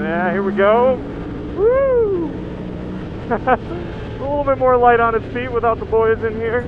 Yeah, here we go. Woo! A little bit more light on its feet without the boys in here.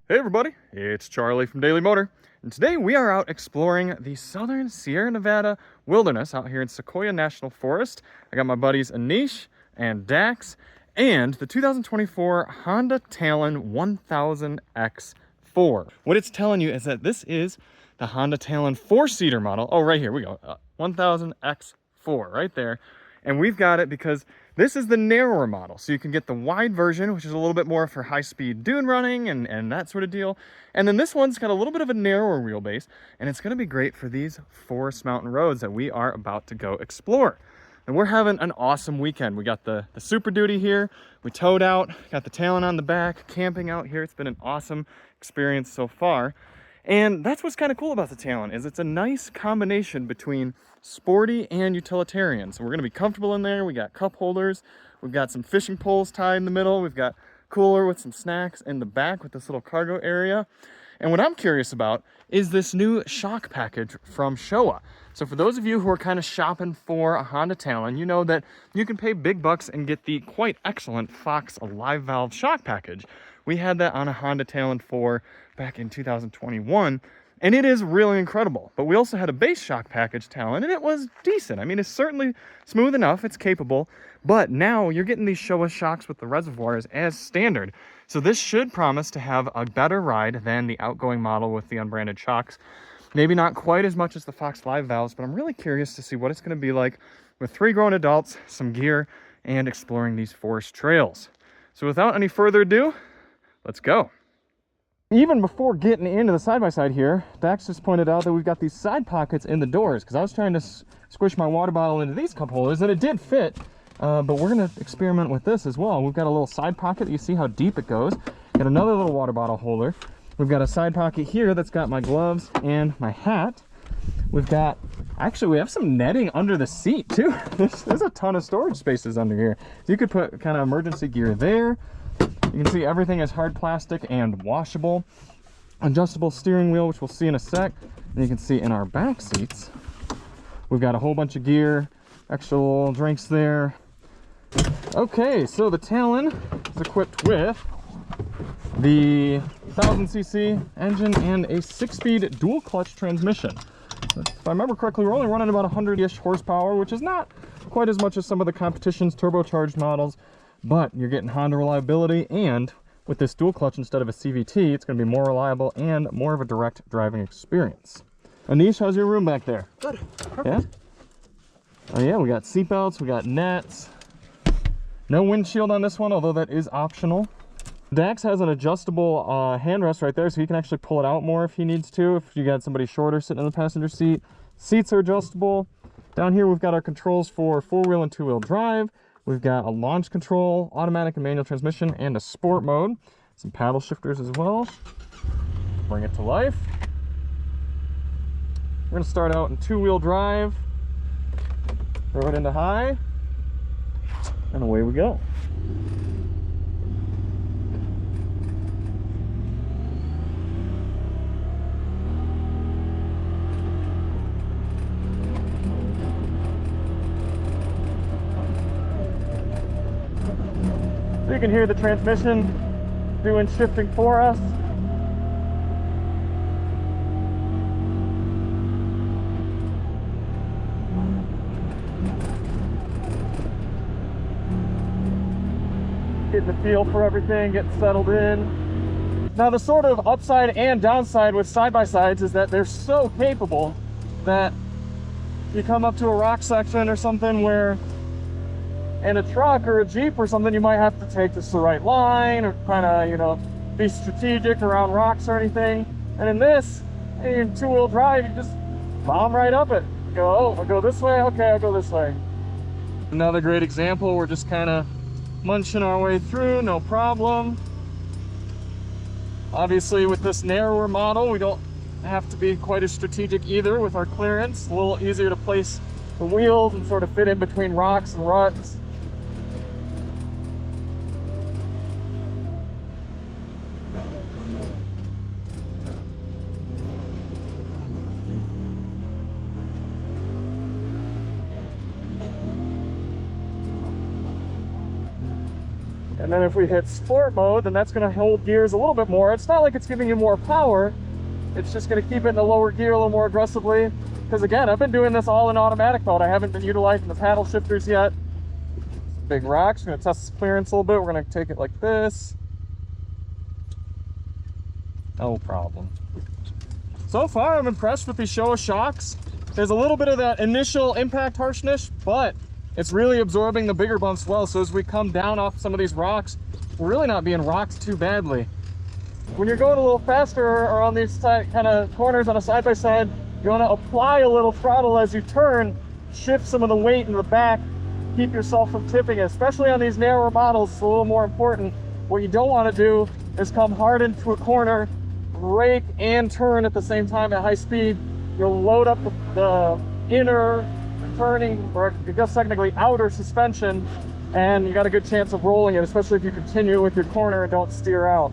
Hey everybody, it's Charlie from Daily Motor, and today we are out exploring the southern Sierra Nevada wilderness out here in Sequoia National Forest. I got my buddies Anish and Dax and the 2024 Honda Talon 1000X-4. What it's telling you is that this is the Honda Talon 4-seater model. Oh, right here we go, 1000X-4 right there. And we've got it because this is the narrower model. So you can get the wide version, which is a little bit more for high-speed dune running and that sort of deal. And then this one's got a little bit of a narrower wheelbase, and it's gonna be great for these forest mountain roads that we are about to go explore. And we're having an awesome weekend. We got the Super Duty here, we towed out, got the Talon on the back, camping out here. It's been an awesome experience so far. And that's what's kind of cool about the Talon, is it's a nice combination between sporty and utilitarian. So we're gonna be comfortable in there. We got cup holders, we've got some fishing poles tied in the middle, we've got cooler with some snacks in the back with this little cargo area. And what I'm curious about is this new shock package from Showa. So for those of you who are kind of shopping for a Honda Talon, you know that you can pay big bucks and get the quite excellent Fox live valve shock package. We had that on a Honda Talon 4 back in 2021, and it is really incredible. But we also had a base shock package Talon, and it was decent. I mean, it's certainly smooth enough, it's capable, but now you're getting these Showa shocks with the reservoirs as standard. So this should promise to have a better ride than the outgoing model with the unbranded shocks. Maybe not quite as much as the Fox live valves, but I'm really curious to see what it's going to be like with 3 grown adults, some gear, and exploring these forest trails. So without any further ado, let's go. Even before getting into the side-by-side here, Dax just pointed out that we've got these side pockets in the doors, because I was trying to squish my water bottle into these cup holders, and it did fit, but we're going to experiment with this as well. We've got a little side pocket. You see how deep it goes. Got another little water bottle holder. We've got a side pocket here that's got my gloves and my hat. We've got, actually we have some netting under the seat too. There's a ton of storage spaces under here. So you could put kind of emergency gear there. You can see everything is hard plastic and washable. Adjustable steering wheel, which we'll see in a sec. And you can see in our back seats, we've got a whole bunch of gear, extra little drinks there. Okay, so the Talon is equipped with the 1000cc engine and a 6-speed dual clutch transmission. If I remember correctly, we're only running about 100-ish horsepower, which is not quite as much as some of the competition's turbocharged models, but you're getting Honda reliability, and with this dual clutch instead of a CVT, it's going to be more reliable and more of a direct driving experience. Anish, how's your room back there? Good. Perfect. Yeah? Oh yeah, we got seat belts, we got nets. No windshield on this one, although that is optional. Dax has an adjustable handrest right there, so he can actually pull it out more if he needs to, if you got somebody shorter sitting in the passenger seat. Seats are adjustable. Down here we've got our controls for 4-wheel and 2-wheel drive. We've got a launch control, automatic and manual transmission, and a sport mode. Some paddle shifters as well. Bring it to life. We're gonna start out in 2-wheel drive. Throw it into high. And away we go. So you can hear the transmission doing shifting for us. Getting the feel for everything, getting settled in. Now the sort of upside and downside with side-by-sides is that they're so capable that you come up to a rock section or something where in a truck or a Jeep or something, you might have to take this the right line or kind of, you know, be strategic around rocks or anything. And in this, in 2-wheel drive, you just bomb right up it. You go, oh, I'll go this way, okay, I'll go this way. Another great example, we're just kind of munching our way through, no problem. Obviously with this narrower model, we don't have to be quite as strategic either with our clearance. A little easier to place the wheels and sort of fit in between rocks and ruts. And then if we hit sport mode, then that's going to hold gears a little bit more. It's not like it's giving you more power. It's just going to keep it in the lower gear a little more aggressively. Because again, I've been doing this all in automatic mode. I haven't been utilizing the paddle shifters yet. Big rocks. We're going to test this clearance a little bit. We're going to take it like this. No problem. So far, I'm impressed with the Showa shocks. There's a little bit of that initial impact harshness, but it's really absorbing the bigger bumps well. So as we come down off some of these rocks, we're really not being rocked too badly. When you're going a little faster or on these kind of corners on a side-by-side, you want to apply a little throttle as you turn, shift some of the weight in the back, keep yourself from tipping, especially on these narrower models. It's a little more important. What you don't want to do is come hard into a corner, brake and turn at the same time at high speed. You'll load up the inner turning, or I guess technically outer suspension, and you got a good chance of rolling it, especially if you continue with your corner and don't steer out.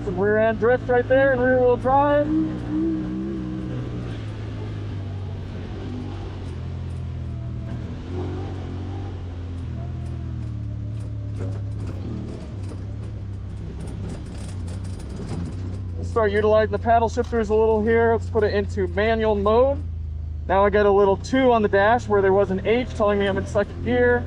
Some rear end drift right there and rear wheel drive. Start utilizing the paddle shifters a little here. Let's put it into manual mode. Now I got a little 2 on the dash where there was an H telling me I'm in second gear.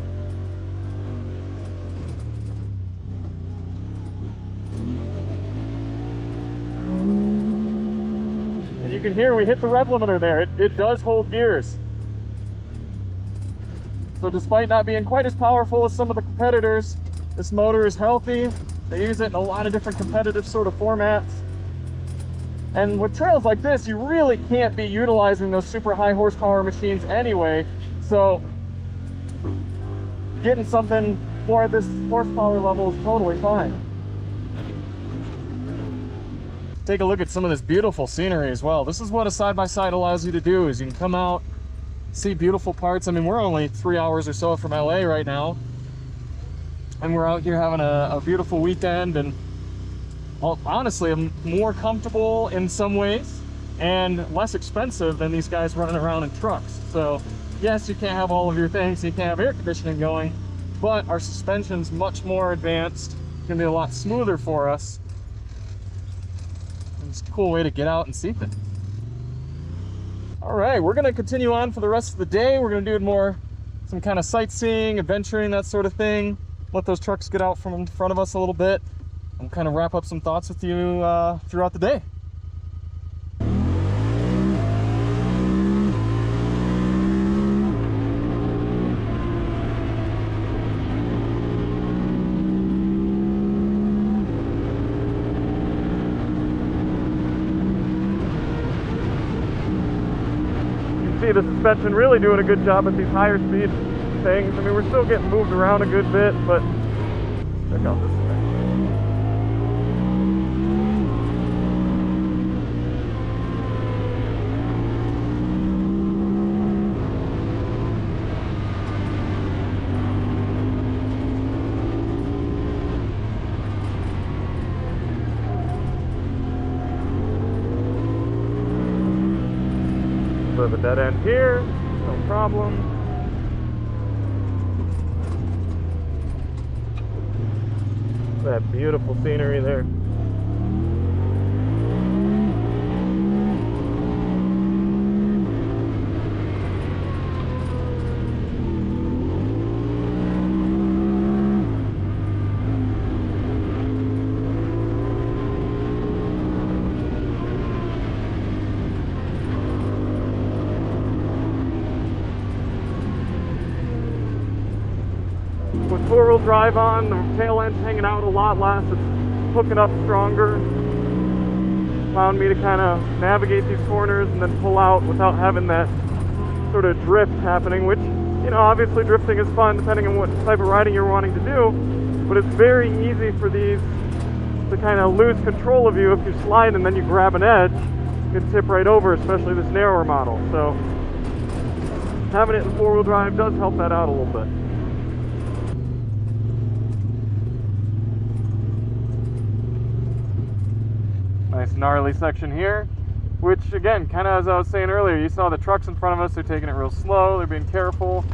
And you can hear we hit the rev limiter there. It does hold gears. So despite not being quite as powerful as some of the competitors, this motor is healthy. They use it in a lot of different competitive sort of formats. And with trails like this, you really can't be utilizing those super high horsepower machines anyway. So getting something more at this horsepower level is totally fine. Take a look at some of this beautiful scenery as well. This is what a side-by-side allows you to do, is you can come out, see beautiful parts. I mean, we're only 3 hours or so from LA right now. And we're out here having a beautiful weekend, and well, honestly, I'm more comfortable in some ways and less expensive than these guys running around in trucks. So yes, you can't have all of your things, you can't have air conditioning going, but our suspension's much more advanced. It's gonna be a lot smoother for us. And it's a cool way to get out and see things. All right, we're gonna continue on for the rest of the day. We're gonna do some kind of sightseeing, adventuring, that sort of thing. Let those trucks get out from in front of us a little bit. I'm kind of wrap up some thoughts with you throughout the day. You can see the suspension really doing a good job at these higher speed things. I mean, we're still getting moved around a good bit, but check out this thing. Bit of a dead end here, no problem. That beautiful scenery there. With four-wheel drive on, the tail end's hanging out a lot less. It's hooking up stronger, allowing me to kind of navigate these corners and then pull out without having that sort of drift happening, which, you know, obviously drifting is fun depending on what type of riding you're wanting to do, but it's very easy for these to kind of lose control of you if you slide and then you grab an edge. You can tip right over, especially this narrower model. So having it in four-wheel drive does help that out a little bit. Nice gnarly section here. which again, kind of as I was saying earlier, you saw the trucks in front of us, they're taking it real slow, they're being careful.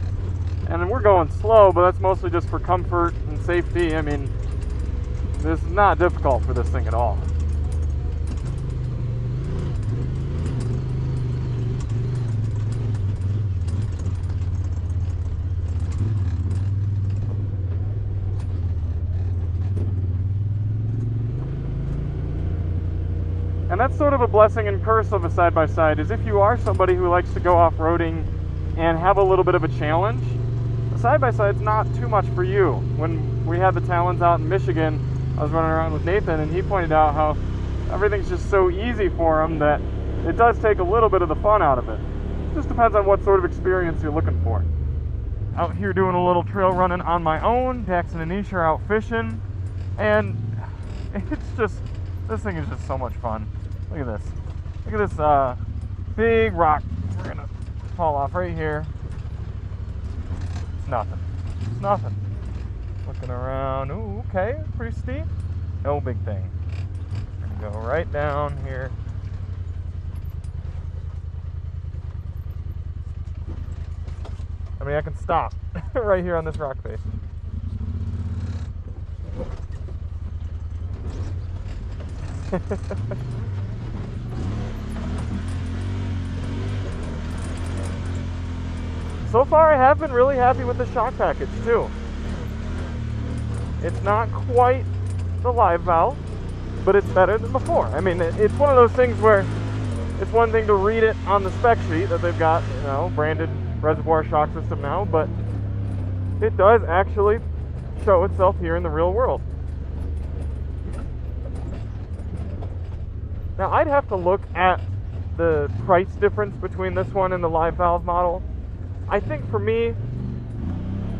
And we're going slow, but that's mostly just for comfort and safety. I mean, this is not difficult for this thing at all. And that's sort of a blessing and curse of a side-by-side, is if you are somebody who likes to go off-roading and have a little bit of a challenge, the side-by-side's not too much for you. When we had the Talons out in Michigan, I was running around with Nathan, and he pointed out how everything's just so easy for him that it does take a little bit of the fun out of it. It just depends on what sort of experience you're looking for. Out here doing a little trail running on my own, Jackson and Nisha are out fishing, and it's just, this thing is just so much fun. Look at this. Look at this big rock. We're gonna fall off right here. It's nothing. It's nothing. Looking around. Ooh, okay. Pretty steep. No big thing. We're gonna go right down here. I mean, I can stop right here on this rock face. So far, I have been really happy with the shock package, too. It's not quite the live valve, but it's better than before. I mean, it's one of those things where it's one thing to read it on the spec sheet that they've got, you know, branded reservoir shock system now, but it does actually show itself here in the real world. Now, I'd have to look at the price difference between this one and the live valve model. I think for me,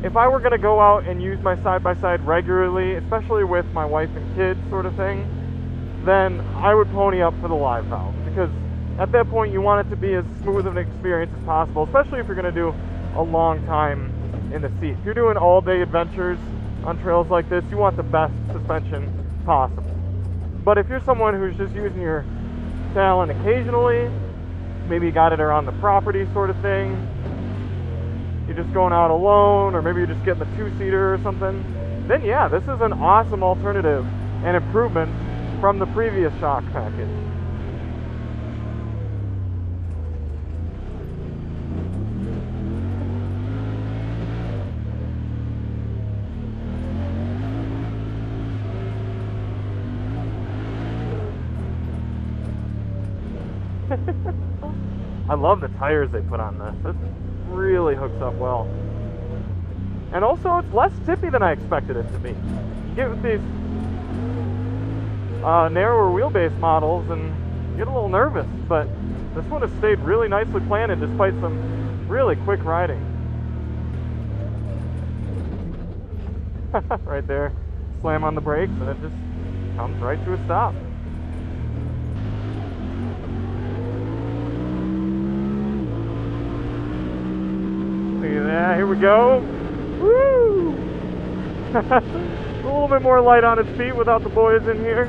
if I were going to go out and use my side-by-side regularly, especially with my wife and kids sort of thing, then I would pony up for the live valve, because at that point you want it to be as smooth of an experience as possible, especially if you're going to do a long time in the seat. If you're doing all-day adventures on trails like this, you want the best suspension possible. But if you're someone who's just using your Talon occasionally, maybe you got it around the property sort of thing, you're just going out alone, or maybe you're just getting the two-seater or something, then yeah, this is an awesome alternative and improvement from the previous shock package. I love the tires they put on this. This really hooks up well. And also, it's less tippy than I expected it to be. You get with these narrower wheelbase models and you get a little nervous, but this one has stayed really nicely planted despite some really quick riding. Right there, slam on the brakes and it just comes right to a stop. Look at that, here we go. Woo! A little bit more light on its feet without the boys in here.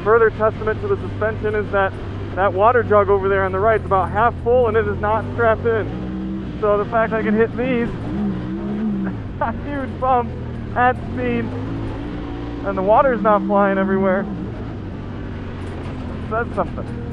Further testament to the suspension is that water jug over there on the right is about half full and it is not strapped in. So the fact I can hit these huge bumps at speed and the water's not flying everywhere says something.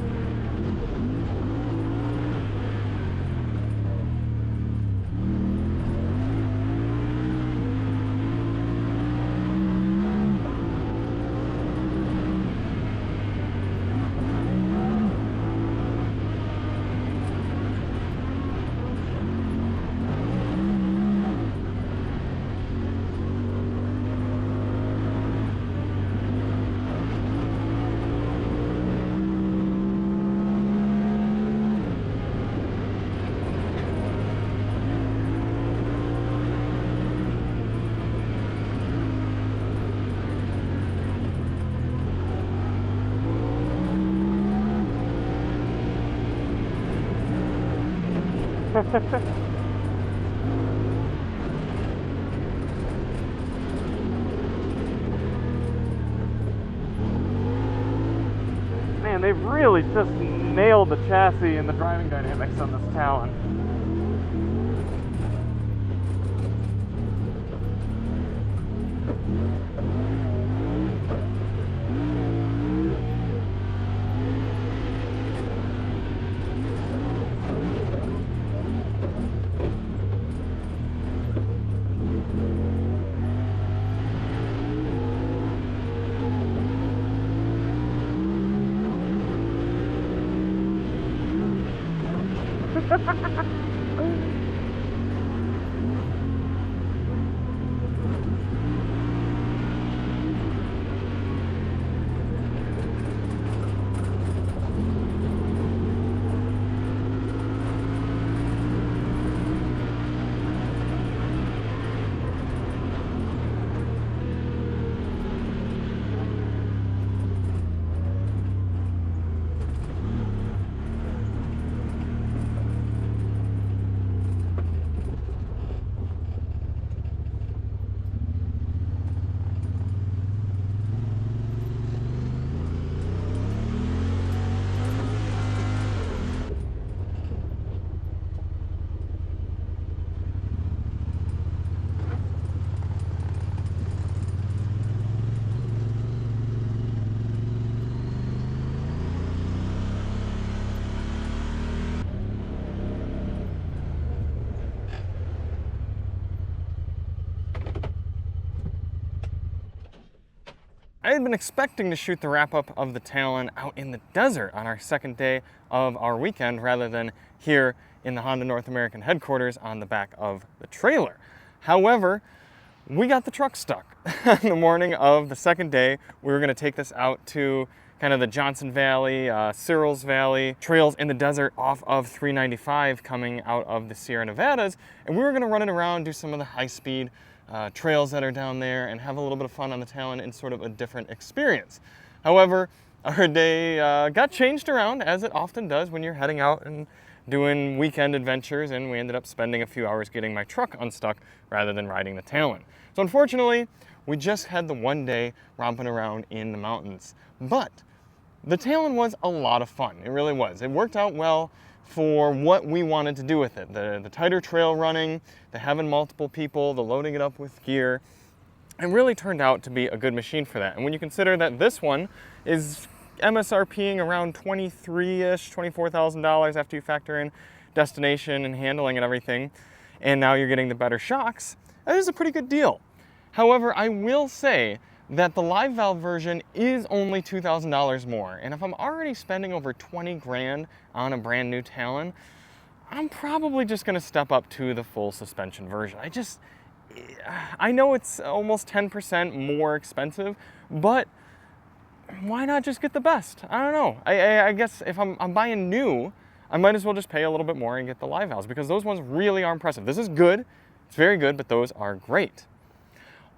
Man, they've really just nailed the chassis and the driving dynamics on this Talon. I had been expecting to shoot the wrap-up of the Talon out in the desert on our second day of our weekend rather than here in the Honda North American headquarters on the back of the trailer. However, we got the truck stuck. On the morning of the second day, we were going to take this out to kind of the Johnson Valley, Cyril's Valley, trails in the desert off of 395 coming out of the Sierra Nevadas, and we were going to run it around, do some of the high-speed trails that are down there and have a little bit of fun on the Talon in sort of a different experience. However, our day got changed around, as it often does when you're heading out and doing weekend adventures, and we ended up spending a few hours getting my truck unstuck rather than riding the Talon. So unfortunately, we just had the one day romping around in the mountains. But the Talon was a lot of fun. It really was. It worked out well for what we wanted to do with it. The tighter trail running, the having multiple people, the loading it up with gear. It really turned out to be a good machine for that. And when you consider that this one is MSRPing around $23-ish, $24,000 after you factor in destination and handling and everything, and now you're getting the better shocks, that is a pretty good deal. However, I will say that the live valve version is only $2,000 more. And if I'm already spending over 20 grand on a brand new Talon, I'm probably just gonna step up to the full suspension version. I know it's almost 10% more expensive, but why not just get the best? I don't know. I guess if I'm buying new, I might as well just pay a little bit more and get the live valves, because those ones really are impressive. This is good, it's very good, but those are great.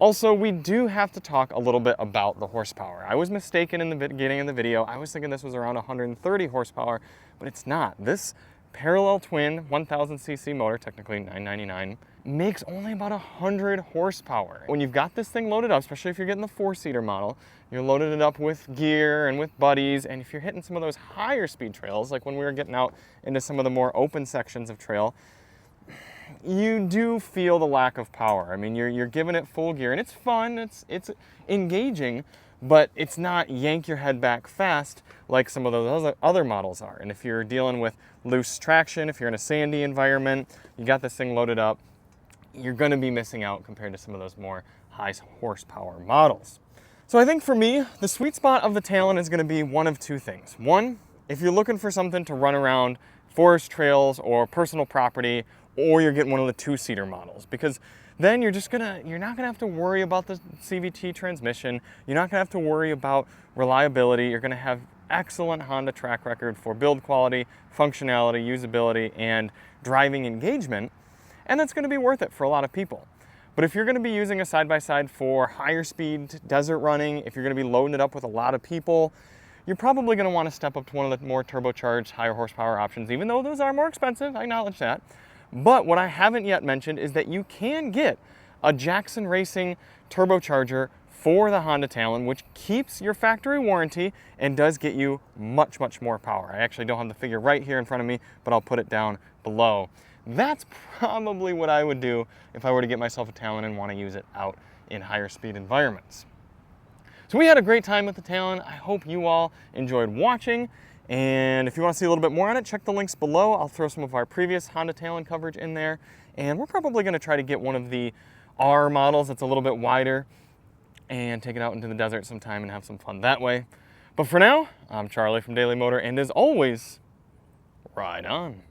Also, we do have to talk a little bit about the horsepower. I was mistaken in the beginning of the video. I was thinking this was around 130 horsepower, but it's not. This parallel twin 1000cc motor, technically 999, makes only about 100 horsepower. When you've got this thing loaded up, especially if you're getting the 4-seater model, you're loaded it up with gear and with buddies, and if you're hitting some of those higher speed trails, like when we were getting out into some of the more open sections of trail, you do feel the lack of power. I mean, you're giving it full gear, and it's fun, it's engaging, but it's not yank your head back fast like some of those other models are. And if you're dealing with loose traction, if you're in a sandy environment, you got this thing loaded up, you're going to be missing out compared to some of those more high horsepower models. So I think for me, the sweet spot of the Talon is going to be one of two things. One, if you're looking for something to run around forest trails or personal property, or you're getting one of the 2-seater models, because then you're not gonna have to worry about the CVT transmission. You're not gonna have to worry about reliability. You're gonna have excellent Honda track record for build quality, functionality, usability, and driving engagement, and that's gonna be worth it for a lot of people. But if you're gonna be using a side-by-side for higher speed desert running, if you're gonna be loading it up with a lot of people, you're probably gonna wanna step up to one of the more turbocharged, higher horsepower options, even though those are more expensive, I acknowledge that. But what I haven't yet mentioned is that you can get a Jackson Racing turbocharger for the Honda Talon, which keeps your factory warranty and does get you much, much more power. I actually don't have the figure right here in front of me, but I'll put it down below. That's probably what I would do if I were to get myself a Talon and want to use it out in higher speed environments. So we had a great time with the Talon. I hope you all enjoyed watching. And if you want to see a little bit more on it, check the links below. I'll throw some of our previous Honda Talon coverage in there. And we're probably going to try to get one of the R models that's a little bit wider and take it out into the desert sometime and have some fun that way. But for now, I'm Charlie from Daily Motor, and as always, ride on.